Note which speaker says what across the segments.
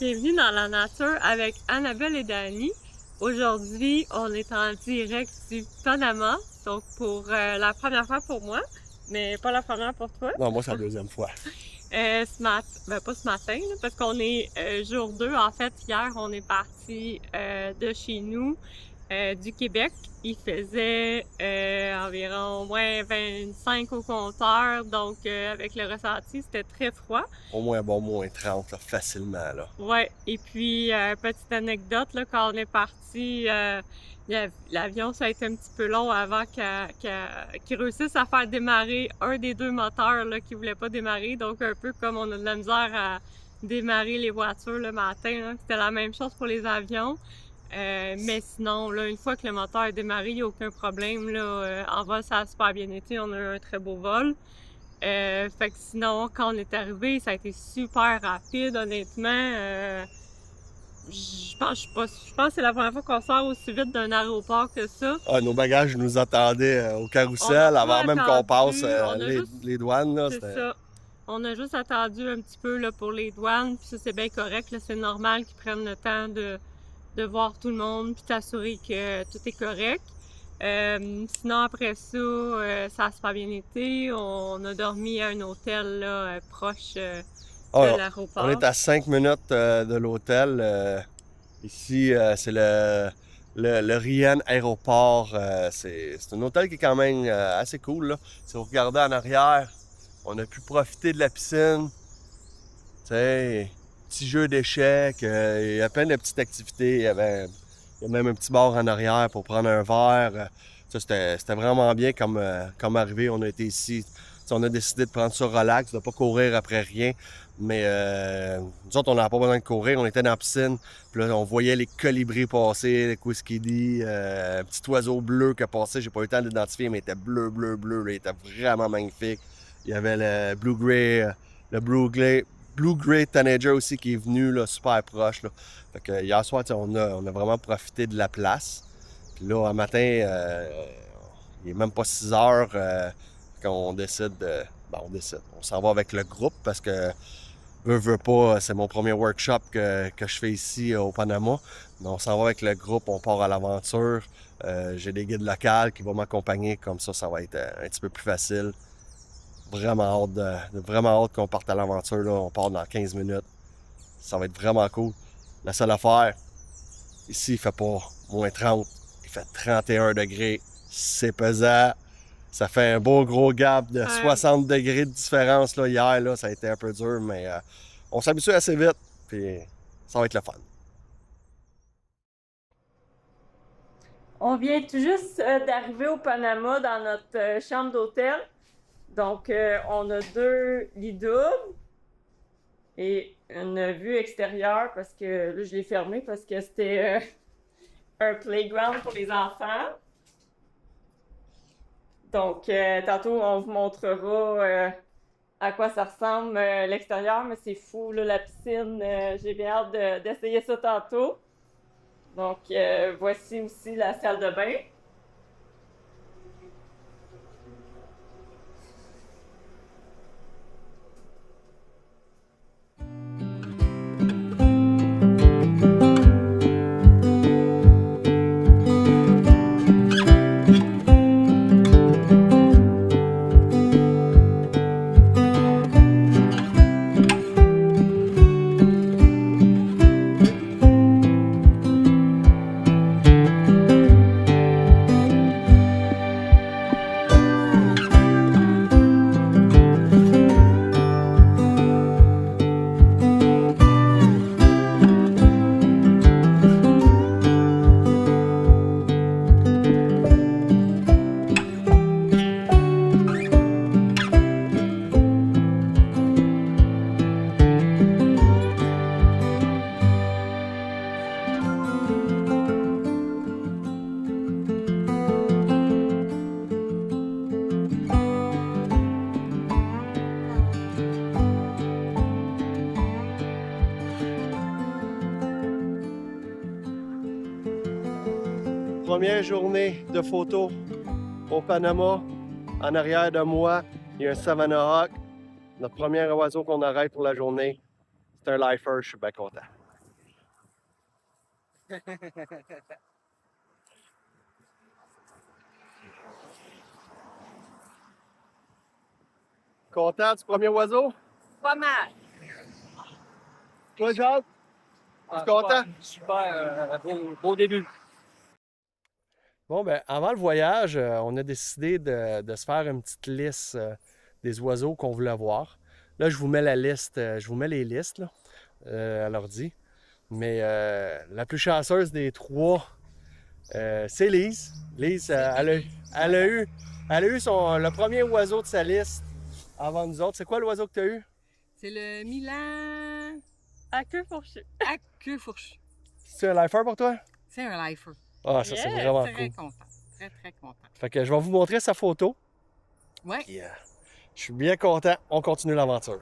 Speaker 1: Bienvenue dans la nature avec Annabelle et Dani. Aujourd'hui, on est en direct du Panama, donc pour la première fois pour moi, mais pas la première pour toi.
Speaker 2: Non, moi, c'est la deuxième fois.
Speaker 1: Pas ce matin, là, parce qu'on est jour 2. En fait, hier, on est parti de chez nous, du Québec. Il faisait environ moins 25 au compteur, donc avec le ressenti, c'était très froid.
Speaker 2: Au moins, bon, moins 30, là, facilement, là.
Speaker 1: Ouais, et puis, petite anecdote, là, quand on est parti, l'avion, ça a été un petit peu long avant qu'il réussisse à faire démarrer un des deux moteurs, là, qui voulait pas démarrer. Donc, un peu comme on a de la misère à démarrer les voitures le matin, là. C'était la même chose pour les avions. Mais sinon, là, une fois que le moteur est démarré, il n'y a aucun problème, là. En vol, ça a super bien été. On a eu un très beau vol. Fait que sinon, quand on est arrivé, ça a été super rapide, honnêtement. Je pense que c'est la première fois qu'on sort aussi vite d'un aéroport que ça.
Speaker 2: Ah, nos bagages nous attendaient au
Speaker 1: On a
Speaker 2: carrousel
Speaker 1: pas
Speaker 2: avant même qu'on passe
Speaker 1: attendu,
Speaker 2: les douanes, là.
Speaker 1: c'est ça. On a juste attendu un petit peu là, pour les douanes, puis ça, c'est bien correct. Là, c'est normal qu'ils prennent le temps de voir tout le monde, puis t'assurer que tout est correct. Sinon, après ça, ça a super bien été. On a dormi à un hôtel là, proche de l'aéroport.
Speaker 2: On est à 5 minutes de l'hôtel. Ici, c'est le Rian Aéroport. C'est un hôtel qui est quand même assez cool, là. Si vous regardez en arrière, on a pu profiter de la piscine. Tu sais, petit jeu d'échecs. Il y a plein de petites activités. Il y a même un petit bar en arrière pour prendre un verre. Ça, c'était vraiment bien comme arrivé. On a été ici. T'sais, on a décidé de prendre ça relax, de ne pas courir après rien. Mais nous autres, on n'avait pas besoin de courir. On était dans la piscine. Puis là, on voyait les colibris passer, les quisquidis, un petit oiseau bleu qui a passé. J'ai pas eu le temps d'identifier, mais il était bleu, bleu, bleu. Là, il était vraiment magnifique. Il y avait le Blue Gray Tanager aussi qui est venu là, super proche. Là. Fait que hier soir, on a vraiment profité de la place. Puis là, un matin, il est même pas 6 heures qu'on décide de. Ben, on décide. On s'en va avec le groupe parce que veux pas, c'est mon premier workshop que je fais ici au Panama. Mais on s'en va avec le groupe, on part à l'aventure. J'ai des guides locaux qui vont m'accompagner, comme ça va être un petit peu plus facile. Vraiment hâte qu'on parte à l'aventure. Là. On part dans 15 minutes. Ça va être vraiment cool. La seule affaire, ici, il fait pas moins 30. Il fait 31 degrés. C'est pesant. Ça fait un beau gros gap de 60 degrés de différence. Là, hier, là, ça a été un peu dur, mais on s'habitue assez vite. Puis ça va être le fun.
Speaker 1: On vient tout juste d'arriver au Panama dans notre chambre d'hôtel. Donc, on a 2 lits doubles et une vue extérieure parce que là, je l'ai fermé parce que c'était un playground pour les enfants. Donc, tantôt, on vous montrera à quoi ça ressemble l'extérieur, mais c'est fou, là, la piscine. J'ai bien hâte d'essayer ça tantôt. Donc, voici aussi la salle de bain.
Speaker 2: Première journée de photo au Panama. En arrière de moi, il y a un Savannah Hawk. Notre premier oiseau qu'on arrête pour la journée. C'est un lifer, je suis bien content. Content du premier oiseau?
Speaker 1: Pas mal.
Speaker 2: Toi, Jacques? Tu es content?
Speaker 3: Super, beau début.
Speaker 2: Bon, ben, avant le voyage, on a décidé de se faire une petite liste des oiseaux qu'on voulait voir. Là, je vous mets la liste, je vous mets les listes là, à l'ordi. Mais la plus chanceuse des trois, c'est Lise. Lise, elle a eu le premier oiseau de sa liste avant nous autres. C'est quoi l'oiseau que tu as eu?
Speaker 4: C'est le Milan
Speaker 1: À queue fourchue.
Speaker 4: à queue fourchue.
Speaker 2: C'est un lifer pour toi?
Speaker 4: C'est un lifer.
Speaker 2: Ah, ça, c'est
Speaker 1: Yeah,
Speaker 2: vraiment
Speaker 4: Très
Speaker 2: cool.
Speaker 4: content. Très, très content.
Speaker 2: Fait que je vais vous montrer sa photo.
Speaker 4: Ouais.
Speaker 2: Puis, je suis bien content. On continue l'aventure.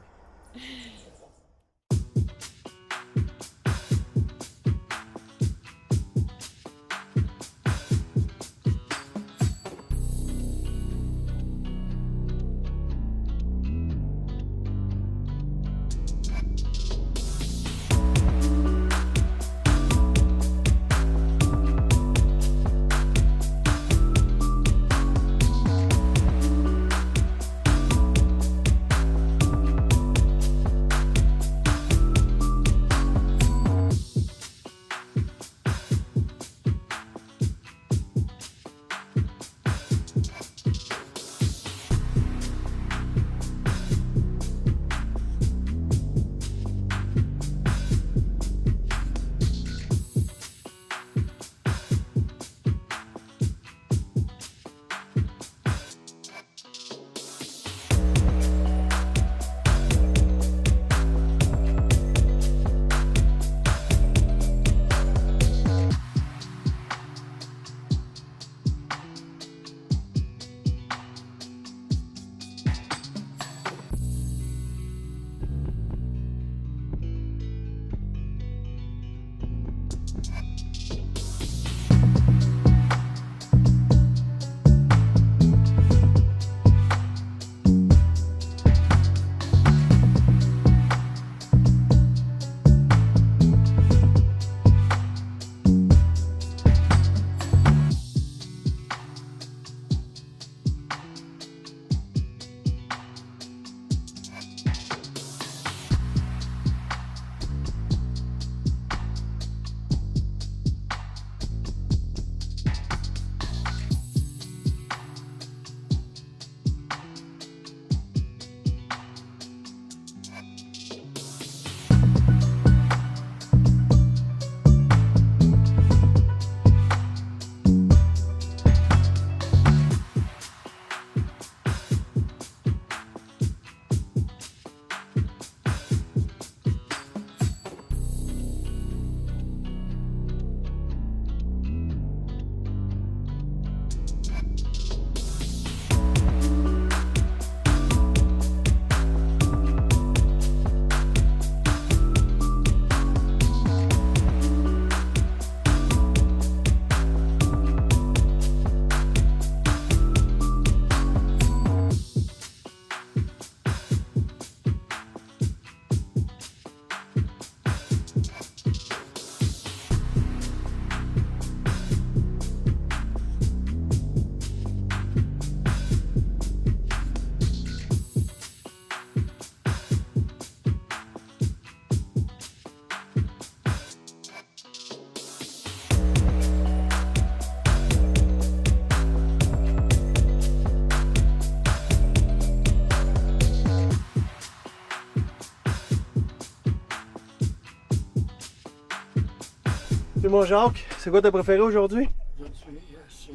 Speaker 2: C'est mon Jacques. C'est quoi ta préférée aujourd'hui?
Speaker 3: Aujourd'hui, c'est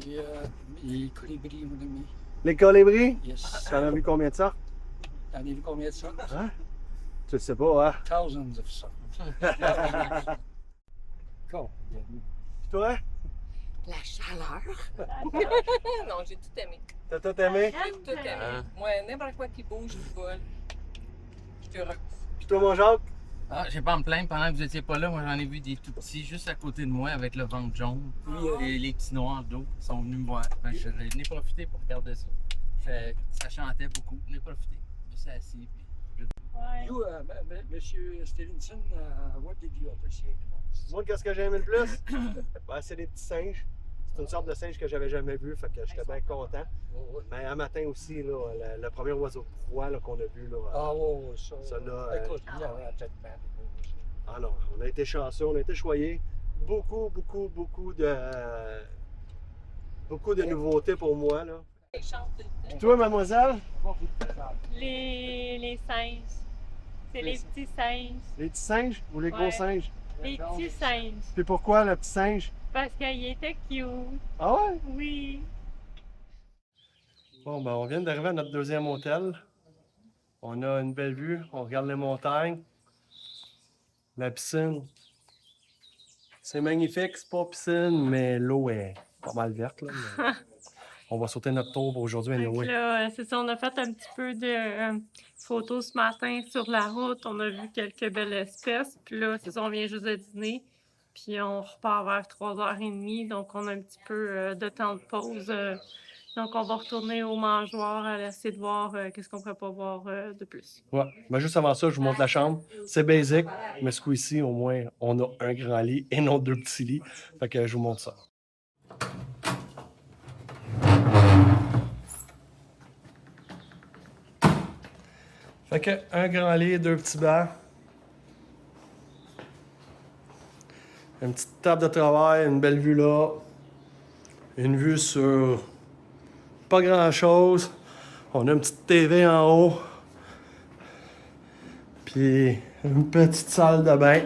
Speaker 3: les colibris, mon ami.
Speaker 2: Les colibris?
Speaker 3: Yes.
Speaker 2: T'en as vu combien de ça?
Speaker 3: T'en as vu combien de ça?
Speaker 2: Hein? Tu le sais pas, hein?
Speaker 3: Thousands of ça. Cool.
Speaker 2: Puis toi?
Speaker 4: La chaleur. Non, j'ai tout aimé.
Speaker 2: T'as tout aimé?
Speaker 4: J'ai tout aimé. Moi, n'importe quoi qui bouge, qui vole, je suis heureuse.
Speaker 2: Puis toi, mon Jacques?
Speaker 5: Ah, j'ai pas à me plaindre, pendant que vous étiez pas là, moi j'en ai vu des tout petits juste à côté de moi avec le ventre jaune. Et les petits noirs d'eau sont venus me voir. Fait que je n'ai profité pour regarder ça. Ça chantait beaucoup. Je n'ai profité. Je me suis assis puis plus.
Speaker 1: Ouais.
Speaker 3: You, Monsieur Stevenson, what did you appreciate the most?
Speaker 2: Moi, qu'est-ce que j'ai aimé le plus? Ben, c'est les petits singes. C'est une sorte de singe que j'avais jamais vu, fait que j'étais bien content.
Speaker 3: Oh,
Speaker 2: Mais un matin aussi, là, le premier oiseau de proie là, qu'on a vu, là, ça, là,
Speaker 3: écoute, il y avait peut-être mal.
Speaker 2: ah non, on a été chanceux, on a été choyés. Beaucoup de nouveautés pour moi, là.
Speaker 4: Les chances de
Speaker 2: Puis toi, mademoiselle?
Speaker 1: Les singes. C'est les petits singes.
Speaker 2: Les petits singes ou les gros
Speaker 1: Ouais.
Speaker 2: singes?
Speaker 1: Les petits singes.
Speaker 2: Puis pourquoi le petit singe?
Speaker 1: Parce qu'il était cute.
Speaker 2: Ah ouais?
Speaker 1: Oui.
Speaker 2: Bon, ben on vient d'arriver à notre deuxième hôtel. On a une belle vue, on regarde les montagnes, la piscine. C'est magnifique, c'est pas piscine, mais l'eau est pas mal verte. Là, mais on va sauter notre tour pour aujourd'hui
Speaker 1: Fait que
Speaker 2: anyway.
Speaker 1: là, c'est ça, on a fait un petit peu de photos ce matin sur la route. On a vu quelques belles espèces. Puis là, c'est ça, on vient juste de dîner. Puis on repart vers 3h30. Donc, on a un petit peu de temps de pause. Donc, on va retourner au mangeoir à essayer de voir qu'est-ce qu'on pourrait pas voir de plus.
Speaker 2: Ouais. Ben juste avant ça, je vous montre la chambre. C'est basic, mais ce coup-ci, au moins, on a un grand lit et non deux petits lits. Fait que je vous montre ça. Fait que un grand lit, deux petits bancs. Une petite table de travail, une belle vue là. Une vue sur pas grand chose. On a une petite TV en haut. Puis une petite salle de bain.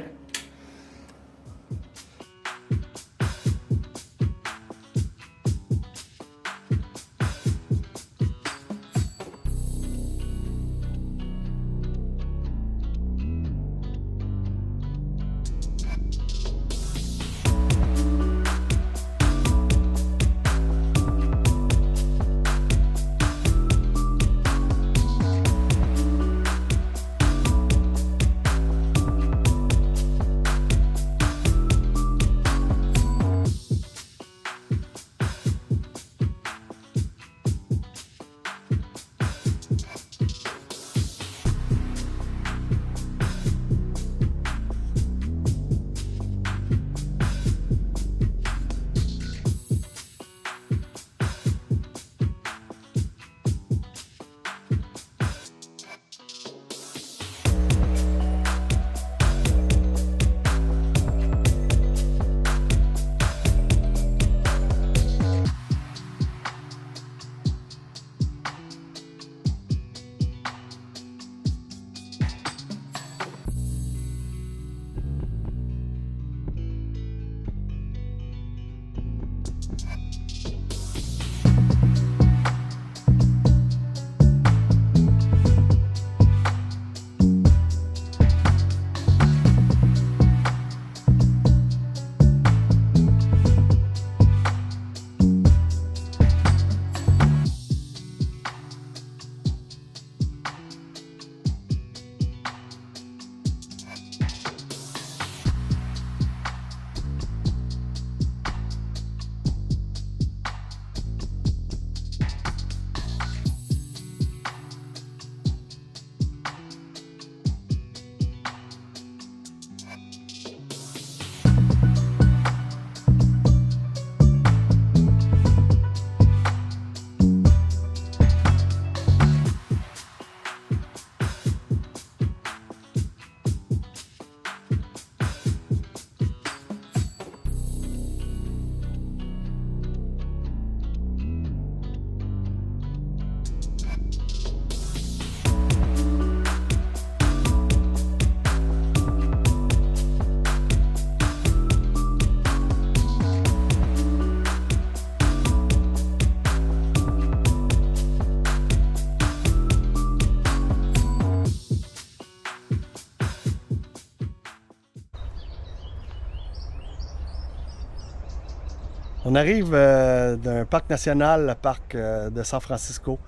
Speaker 2: On arrive d'un parc national, le parc de San Francisco.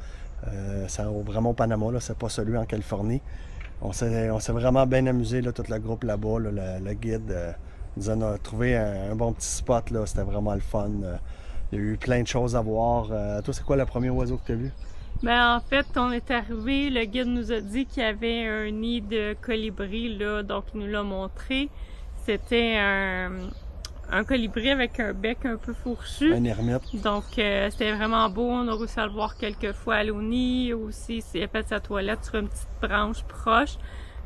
Speaker 2: C'est vraiment au Panama, là, c'est pas celui en Californie. On s'est vraiment bien amusé, là, tout le groupe là-bas. Là, le guide nous a trouvé un bon petit spot, là, c'était vraiment le fun. Il y a eu plein de choses à voir. Toi, c'est quoi le premier oiseau que tu as vu?
Speaker 1: Ben, en fait, on est arrivé, le guide nous a dit qu'il y avait un nid de colibri, là, donc il nous l'a montré. C'était un colibri avec un bec un peu fourchu.
Speaker 2: Un ermite.
Speaker 1: Donc, c'était vraiment beau. On a réussi à le voir quelques fois à au nid. Aussi, il a fait sa toilette sur une petite branche proche.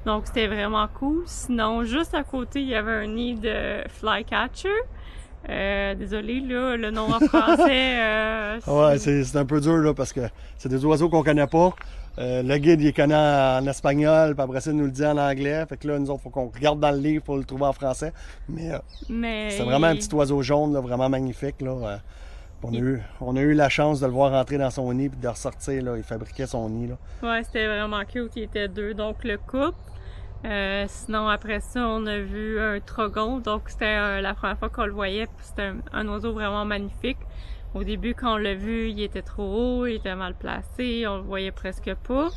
Speaker 1: Donc, c'était vraiment cool. Sinon, juste à côté, il y avait un nid de flycatcher. Désolé, là, le nom en français.
Speaker 2: Ouais, c'est un peu dur là, parce que c'est des oiseaux qu'on connaît pas. Le guide, il connaît en espagnol, puis après ça, il nous le dit en anglais. Fait que là, nous autres, il faut qu'on regarde dans le livre pour le trouver en français. Mais c'est vraiment un petit oiseau jaune, là, vraiment magnifique. Là. On a eu la chance de le voir rentrer dans son nid puis de ressortir. Là, il fabriquait son nid. Là.
Speaker 1: Ouais, c'était vraiment cute. Il était deux, donc le couple. Sinon, après ça, on a vu un trogon. Donc, c'était la première fois qu'on le voyait. C'était un oiseau vraiment magnifique. Au début, quand on l'a vu, il était trop haut, il était mal placé, on le voyait presque pas.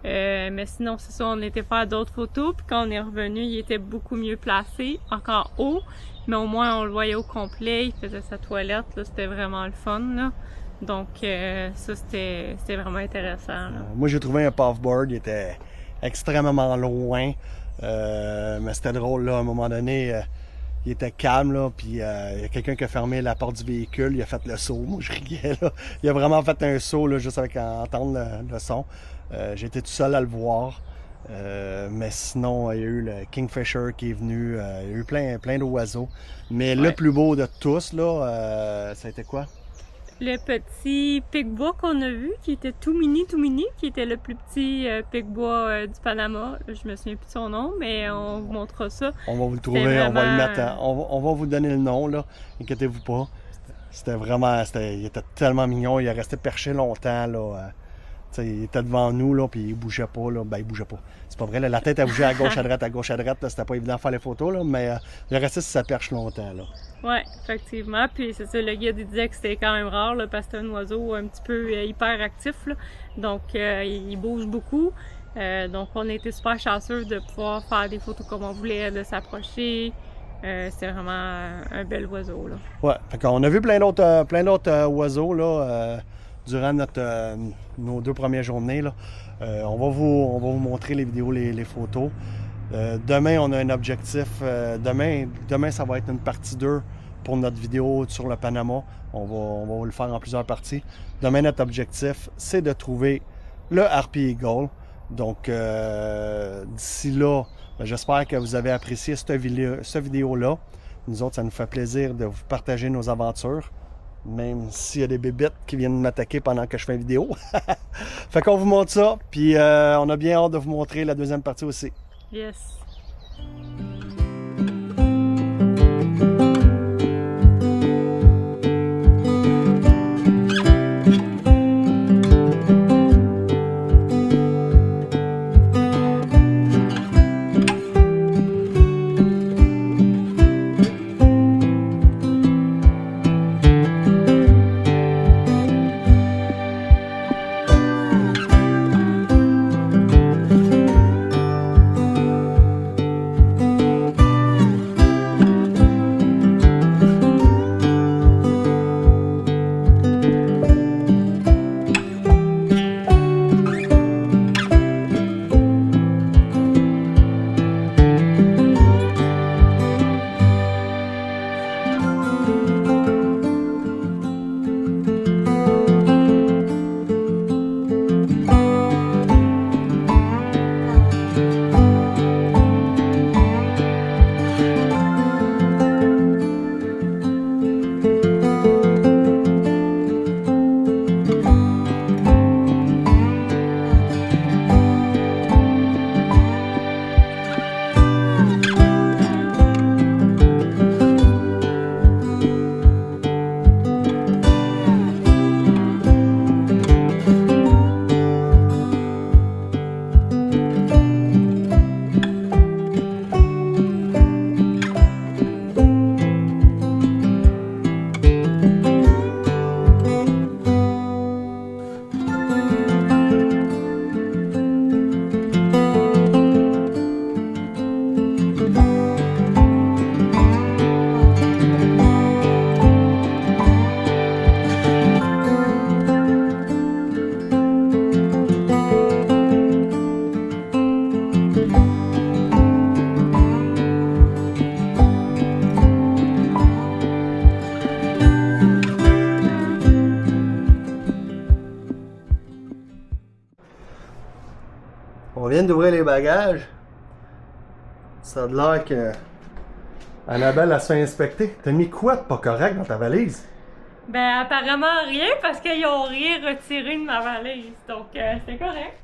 Speaker 1: Mais sinon, c'est ça, on était faire d'autres photos. Puis quand on est revenu, il était beaucoup mieux placé, encore haut. Mais au moins, on le voyait au complet. Il faisait sa toilette. Là, c'était vraiment le fun. Là. Donc, ça, c'était vraiment intéressant. Là.
Speaker 2: Moi, j'ai trouvé un puffboard. Il était extrêmement loin. Mais c'était drôle, là. À un moment donné, il était calme, là. Puis il y a quelqu'un qui a fermé la porte du véhicule. Il a fait le saut. Moi, je riais, là. Il a vraiment fait un saut, là, juste avec entendre le son. J'étais tout seul à le voir. Mais sinon, il y a eu le Kingfisher qui est venu. Il y a eu plein d'oiseaux. Mais le plus beau de tous, là, ça a été quoi?
Speaker 1: Le petit pic-bois qu'on a vu, qui était tout mini, qui était le plus petit pic-bois du Panama. Je me souviens plus de son nom, mais on vous montrera ça.
Speaker 2: On va vous le trouver,
Speaker 1: vraiment...
Speaker 2: on va le mettre. On va vous donner le nom, là. Inquiétez-vous pas. C'était vraiment. Il était tellement mignon. Il est resté perché longtemps, là. Il était devant nous, là, puis il bougeait pas, là. Ben, il bougeait pas. C'est pas vrai, là, la tête, elle bougeait à gauche, à droite, là. C'était pas évident de faire les photos, là, mais il est resté sur sa perche longtemps, là.
Speaker 1: Ouais, effectivement. Puis c'est ça, le guide il disait que c'était quand même rare, là, parce que c'est un oiseau un petit peu hyper actif, là. Donc, il bouge beaucoup. Donc, on a été super chanceux de pouvoir faire des photos comme on voulait, de s'approcher. C'est vraiment un bel oiseau, là.
Speaker 2: Ouais, fait qu'on a vu plein d'autres oiseaux, là, durant nos 2 premières journées, là. On va vous montrer les vidéos, les photos. Demain, on a un objectif. Demain, ça va être une partie 2 pour notre vidéo sur le Panama. On va le faire en plusieurs parties. Demain, notre objectif, c'est de trouver le Harpy Eagle. Donc, d'ici là, j'espère que vous avez apprécié cette vidéo-là. Nous autres, ça nous fait plaisir de vous partager nos aventures. Même s'il y a des bébites qui viennent m'attaquer pendant que je fais une vidéo. Fait qu'on vous montre ça. Puis, on a bien hâte de vous montrer la deuxième partie aussi.
Speaker 1: Yes!
Speaker 2: vient d'ouvrir les bagages. Ça a l'air que Annabelle a se fait inspecter. T'as mis quoi de pas correct dans ta valise?
Speaker 1: Ben, apparemment rien, parce qu'ils ont rien retiré de ma valise. Donc, c'est correct.